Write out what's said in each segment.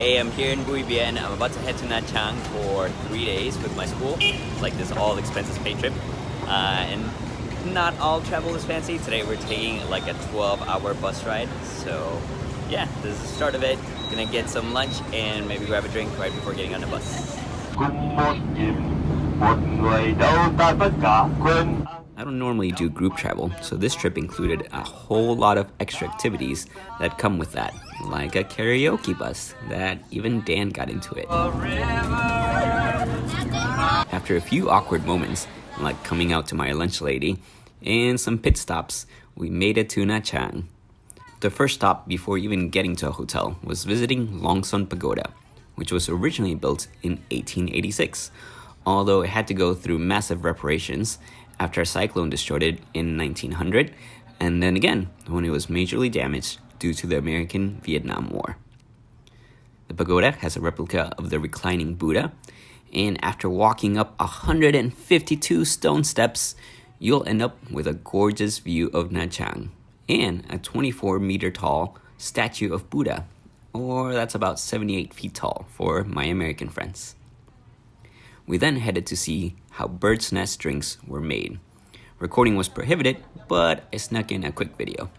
Hey, I'm here in Vietnam. I'm about to head to Nha Trang for 3 days with my school. It's like this all expenses paid trip. And not all travel is fancy. Today we're taking like a 12-hour bus ride. So yeah, this is the start of it. Gonna get some lunch and maybe grab a drink right before getting on the bus. I don't normally do group travel, so this trip included a whole lot of extra activities that come with that, like a karaoke bus that even Dan got into it. After a few awkward moments, like coming out to my lunch lady, and some pit stops, we made it to Nha Trang. The first stop before even getting to a hotel was visiting Son Pagoda, which was originally built in 1886, although it had to go through massive reparations after a cyclone destroyed it in 1900, and then again when it was majorly damaged due to the American-Vietnam War. The pagoda has a replica of the reclining Buddha, and after walking up 152 stone steps, you'll end up with a gorgeous view of Nha Trang and a 24-meter-tall statue of Buddha, or that's about 78 feet tall for my American friends. We then headed to see how bird's nest drinks were made. Recording was prohibited, but I snuck in a quick video.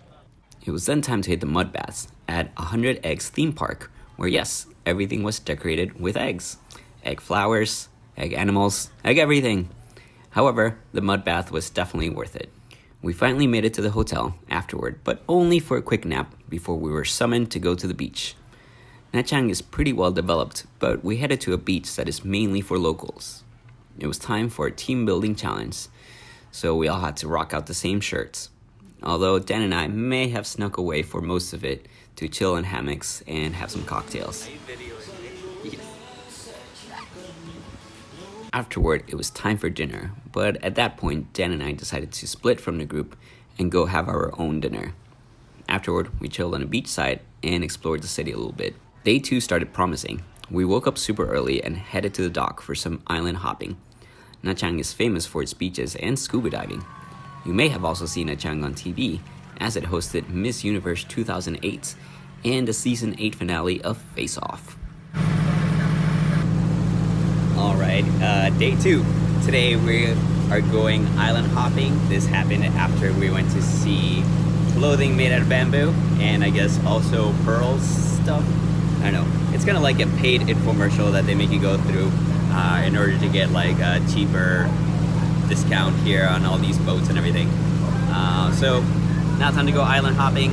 It was then time to hit the mud baths at 100 Eggs theme park, where yes, everything was decorated with eggs. Egg flowers, egg animals, egg everything. However, the mud bath was definitely worth it. We finally made it to the hotel afterward, but only for a quick nap before we were summoned to go to the beach. Nha Trang is pretty well developed, but we headed to a beach that is mainly for locals. It was time for a team building challenge, so we all had to rock out the same shirts. Although Dan and I may have snuck away for most of it to chill in hammocks and have some cocktails. Afterward, it was time for dinner, but at that point, Dan and I decided to split from the group and go have our own dinner. Afterward, we chilled on a beachside and explored the city a little bit. Day 2 started promising. We woke up super early and headed to the dock for some island hopping. Nha Trang is famous for its beaches and scuba diving. You may have also seen Nha Trang on TV, as it hosted Miss Universe 2008 and the season 8 finale of Face Off. Alright, day 2. Today we are going island hopping. This happened after we went to see clothing made out of bamboo and I guess also pearls stuff. I don't know. It's kind of like a paid infomercial that they make you go through in order to get like a cheaper discount here on all these boats and everything. So now time to go island hopping.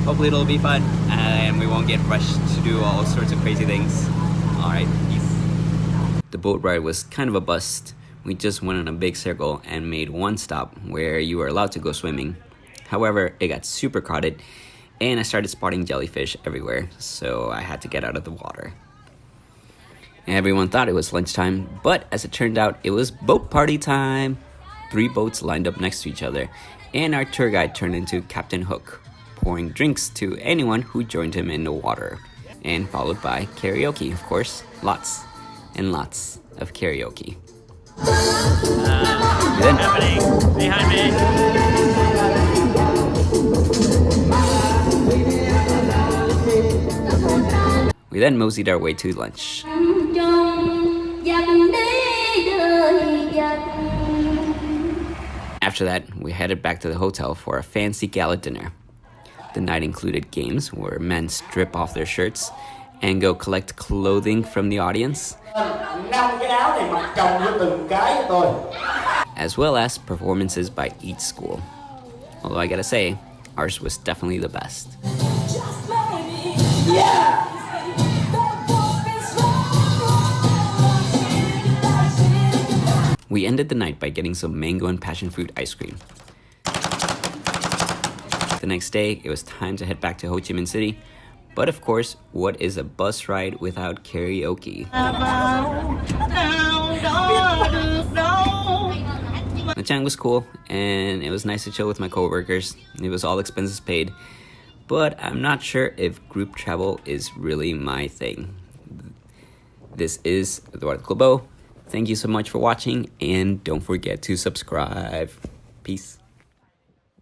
Hopefully it'll be fun and we won't get rushed to do all sorts of crazy things. Alright, peace. The boat ride was kind of a bust. We just went in a big circle and made one stop where you were allowed to go swimming. However, it got super crowded and I started spotting jellyfish everywhere, so I had to get out of the water. Everyone thought it was lunchtime, but as it turned out, it was boat party time. 3 boats lined up next to each other, and our tour guide turned into Captain Hook, pouring drinks to anyone who joined him in the water. And followed by karaoke, of course. Lots and lots of karaoke. What's happening behind me? We then moseyed our way to lunch. After that, we headed back to the hotel for a fancy gala dinner. The night included games where men strip off their shirts and go collect clothing from the audience, as well as performances by each school. Although I gotta say, ours was definitely the best. Yeah! We ended the night by getting some mango and passion fruit ice cream. The next day, it was time to head back to Ho Chi Minh City. But of course, what is a bus ride without karaoke? Nha Trang was cool, and it was nice to chill with my coworkers. It was all expenses paid. But I'm not sure if group travel is really my thing. This is Culbeaux. Thank you so much for watching, and don't forget to subscribe. Peace.